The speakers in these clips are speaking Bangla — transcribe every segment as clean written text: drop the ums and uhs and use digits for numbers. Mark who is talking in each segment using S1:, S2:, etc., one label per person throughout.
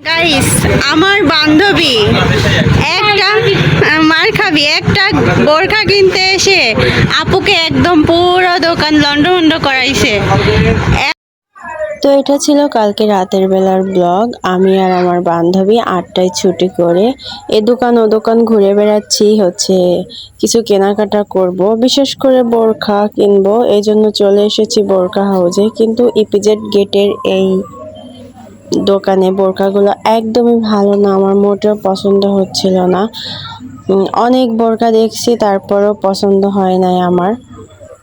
S1: গাইস, আমার বান্ধবী একটা মার খাবি একটা বোরখা কিনতে এসে আপুকে একদম পুরো দোকান লন্ডভন্ড করাইছে।
S2: তো এটা ছিল কালকে রাতের বেলার ব্লগ। আমি আর আমার বান্ধবী 8টায় ছুটি করে এ দোকান ও দোকান ঘুরে বেড়াচ্ছি, কিছু কেনাকাটা করব, বিশেষ করে বোরখা কিনবো। এই জন্য চলে এসেছি বোরখা হাউজে। কিন্তু ইপিজেড গেটের এই দোকানে বোরখাগুলো একদমই ভালো না, আমার মোটেও পছন্দ হচ্ছিল না। অনেক বোরখা দেখছি, তারপরও পছন্দ হয় নাই আমার।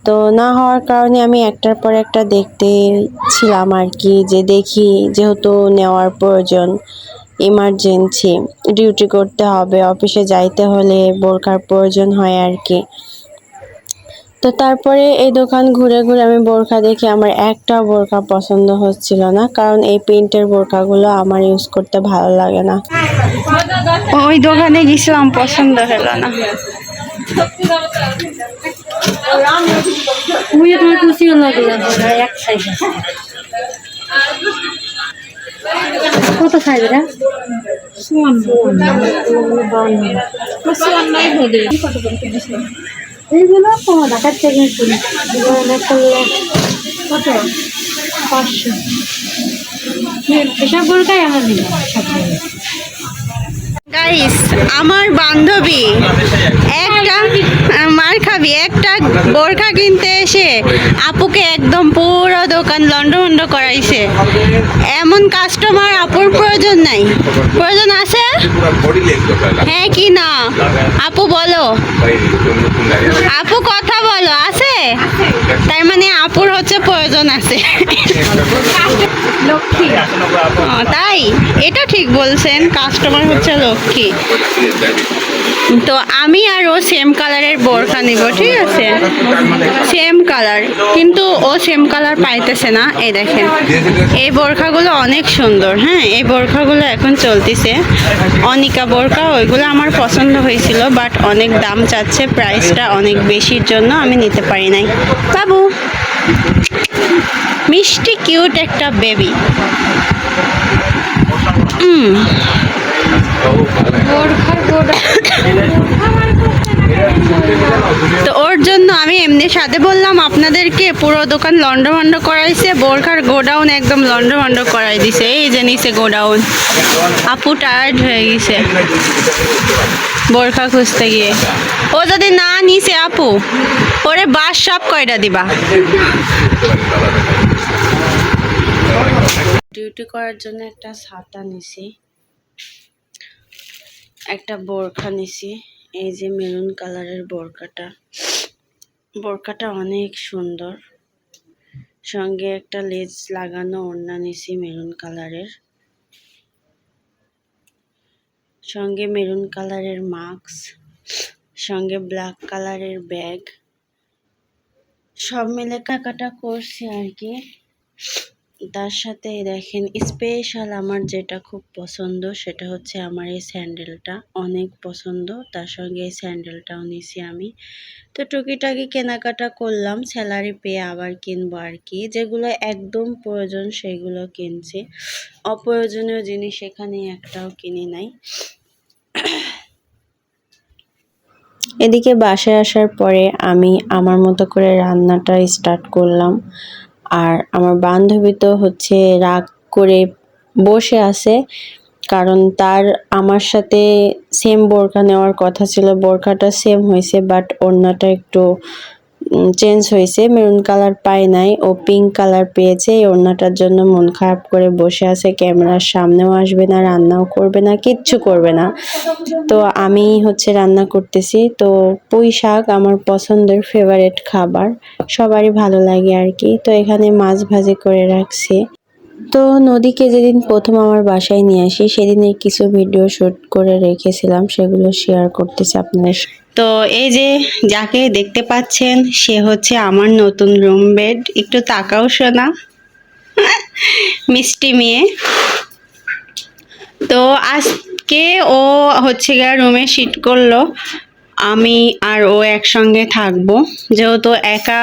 S2: তো না হওয়ার কারণে আমি একটার পর একটা দেখতেছিলাম আর কি, যে দেখি, যেহেতু নেওয়ার প্রয়োজন, ইমার্জেন্সি, ডিউটি করতে হবে, অফিসে যাইতে হলে বোরখার প্রয়োজন হয় আর কি। তো তারপরে এই দোকান ঘুরে ঘুরে আমি বোরখা দেখি, আমার একটা বোরখা পছন্দ হচ্ছিল না, কারণ এই প্রিন্টের বোরখাগুলো আমার ইউজ করতে ভালো লাগে না।
S1: ওই দোকানে গেছিলাম, পছন্দ হলো না।
S3: কত সাইজ রে? এইগুলো ঢাকার থেকে কিনি, কত 500। এসব বোরকাই আমার দিন।
S1: গাইস, আমার বান্ধবী একটা মার খাবি একটা বোরখা কিনতে এসে আপুকে একদম পুরো দোকান লন্ডভন্ড করাইছে। এমন কাস্টমার আপুর প্রয়োজন নাই। প্রয়োজন আছে? হ্যাঁ কি না আপু বলো, আপু কথা বলো, আছে? তার মানে আপুর হচ্ছে প্রয়োজন আছে। তাই এটা ঠিক বলছেন, কাস্টমার হচ্ছে লক্ষ্মী। তো আমি আর ও সেম কালারের বোরখা নিব, ঠিক আছে? সেম কালার, কিন্তু ও সেম কালার পাইতেছে না। এই দেখেন, এই বোরখাগুলো অনেক সুন্দর। হ্যাঁ, এই বোরখাগুলো এখন চলতেছে, অনিকা বোরখা। ওইগুলো আমার পছন্দ হয়েছিল, বাট অনেক দাম চাচ্ছে, প্রাইসটা অনেক বেশির জন্য আমি নিতে পারি নাই। বাবু মিষ্টি কিউট একটা বেবি। তো ওর জন্য আমি এমনি সাথে বললাম আপনাদেরকে পুরো দোকান লন্ডভন্ড করাইছে, বোরখার গোডাউন একদম লন্ডভন্ড করাই দিছে। এই যে নিচে গোডাউন, আপু টায়ার্ড হয়ে গেছে বোরখা খুঁজতে গিয়ে। ও যদি না নিছে আপু, ওরে বাস সব কয়টা দিবা?
S2: ডিউটি করার জন্য একটা ছাতা নিছি, একটা বোরখা নিছি। এই যে মেরুন কালারের বোরখাটা অনেক সুন্দর। সঙ্গে একটা লেস লাগানো ওড়না নিছি মেরুন কালারের, সঙ্গে মেরুন কালারের মাস্ক, সঙ্গে ব্ল্যাক কালারের ব্যাগ। সব মিলে কেনাকাটা করছি আর কি। তার সাথে দেখেন, স্পেশাল আমার যেটা খুব পছন্দ সেটা হচ্ছে আমার এই স্যান্ডেলটা অনেক পছন্দ। তার সঙ্গে এই স্যান্ডেলটাও নিছি আমি। তো টুকিটাকি কেনাকাটা করলাম, স্যালারি পেয়ে আবার কিনবো আর কি। যেগুলো একদম প্রয়োজন সেগুলো কিনছি, অপ্রয়োজনীয় জিনিস এখানে একটাও কিনি নাই। এদিকে বাসায় আসার পরে আমি আমার মতো করে রান্নাটা স্টার্ট করলাম। আর আমার বান্ধবী তো রাগ করে বসে আছে, কারণ তার আমার সাথে সেম বোরখা নেওয়ার কথা ছিল। বোরখাটা সেম হয়েছে, বাট ওড়নাটা একটু চেঞ্জ হয়েছে। মেরুন কালার পায় নাই, ও পিঙ্ক কালার পেয়েছে। এই ওড়নাটার জন্য মন খারাপ করে বসে আছে, ক্যামেরার সামনেও আসবে না, রান্নাও করবে না, কিচ্ছু করবে না। তো আমি রান্না করতেছি। তো পুঁই শাক আমার পছন্দের ফেভারিট খাবার, সবারই ভালো লাগে আর কি। তো এখানে মাছ ভাজি করে রাখছি। তো নদীকে যেদিন প্রথম আমার বাসায় নিয়ে আসি সেদিনের কিছু ভিডিও শুট করে রেখেছিলাম, সেগুলো শেয়ার করতেছি আপনাদের।
S1: তো এই যে যাকে দেখতে পাচ্ছেন সে হচ্ছে আমার নতুন রুমমেট। একটু তাকাও শোনা, মিষ্টি মেয়ে। তো আজকে ও গিয়ে রুমে শিফট করলো। আমি আর ও একসঙ্গে থাকবো, যেহেতু একা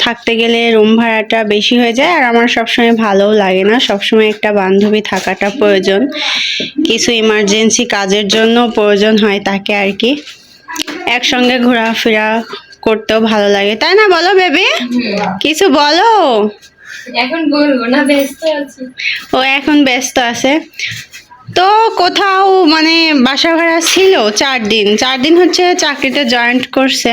S1: থাকতে গেলে রুম ভাড়াটা বেশি হয়ে যায়, আর আমার সবসময় ভালোও লাগে না, সবসময় একটা বান্ধবী থাকাটা প্রয়োজন, কিছু ইমার্জেন্সি কাজের জন্য প্রয়োজন হয় তাকে আর কি। একসঙ্গে ঘোরাফেরা করতেও ভালো লাগে, তাই না? বলো বেবি, কিছু বলো।
S3: এখন বলবো না, ব্যস্ত আছি।
S1: ও এখন ব্যস্ত আছে। তো কোথাও মানে বাসা ভাড়া ছিল 4 দিন, 4 দিন হচ্ছে চাকরিতে জয়েন্ট করছে।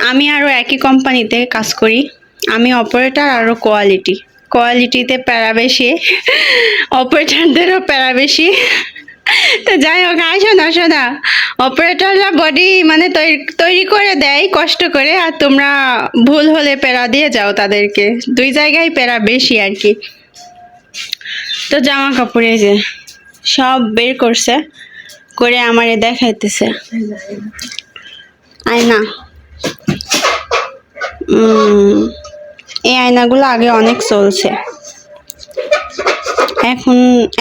S1: আমি আরও একই কোম্পানিতে কাজ করি, আমি অপারেটর আরও কোয়ালিটিতে প্যারা বেশি, অপারেটরদেরও প্যারা বেশি। তো যাই হোক, শোনা অপারেটররা বডি মানে তৈরি করে দেয় কষ্ট করে, আর তোমরা ভুল হলে প্যারা দিয়ে যাও তাদেরকে, 2 জায়গায় প্যারা বেশি আর কি। তো জামা কাপড় এই যে সব বের করছে করে আমারে দেখাইতেছে আয়না। এই আয়নাগুলো আগে অনেক চলছে,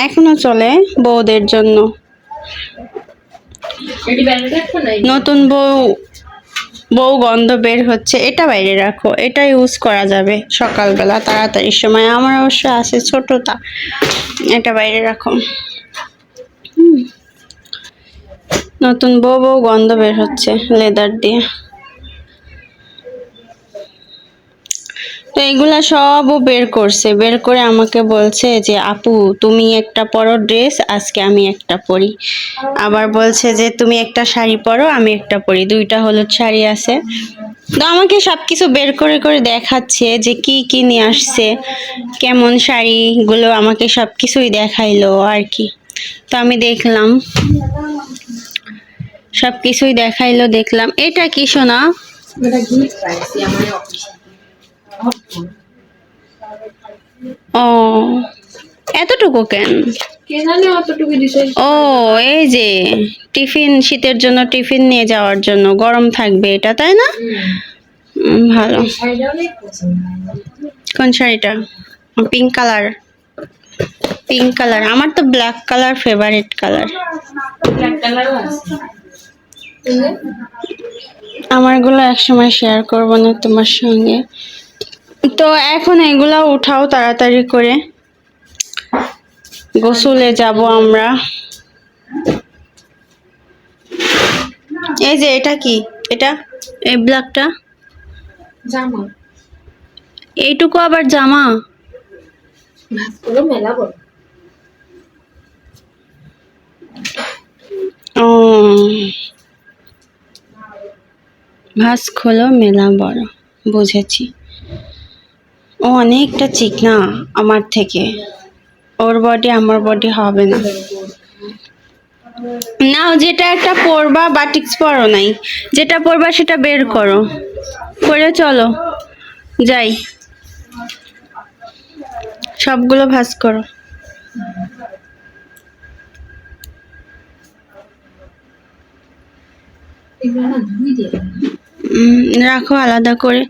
S1: এখনো চলে বউদের জন্য। নতুন বউ গন্ধ বের হচ্ছে, এটা বাইরে রাখো, এটা ইউজ করা যাবে সকালবেলা তাড়াতাড়ির সময়। আমার অবশ্য আছে ছোটটা, এটা বাইরে রাখো। নতুন বউ গন্ধ বের হচ্ছে লেদার দিয়ে। তো এগুলা সবও বের করছে, বের করে আমাকে বলছে যে আপু তুমি একটা পরো ড্রেস, আজকে আমি একটা পরি। আবার বলছে যে তুমি একটা শাড়ি পরো, আমি একটা পরি, 2টা হলুদ শাড়ি আছে। তো আমাকে সবকিছু বের করে করে দেখাচ্ছে যে কি কি নিয়ে আসছে, কেমন শাড়িগুলো, আমাকে সবকিছুই দেখাইলো আর কি। তো আমি দেখলাম, সবকিছুই দেখাইলো, দেখলাম। এটা কি সোনা? ও এতটুকু কেন? ও এই যে টিফিন, শীতের জন্য টিফিন নিয়ে যাওয়ার জন্য, গরম থাকবে এটা, তাই না? ভালো। কোন শাড়িটা? Pink colour. আমার তো ব্ল্যাক কালার ফেভারিট কালার। আমারগুলো একসময় শেয়ার করবো না তোমার সঙ্গে। তো এখন এগুলা উঠাও তাড়াতাড়ি করে, গোসলে যাব আমরা। এই যে এটা কি? এটা এই ব্ল্যাকটা
S3: জামা,
S1: এইটুকু আবার জামা?
S3: মেলাবো।
S1: ও ভাঁজ খোলো মেলা বড়, বুঝেছি। ও অনেকটা চিকনা আমার থেকে, ওর বডি আমার বডি হবে না। নাও যেটা একটা পরবা, বাটিক্স পরো নাই, যেটা পরবা সেটা বের করো, করে চলো যাই, সবগুলো ভাঁজ করো। রাখো আলাদা করে।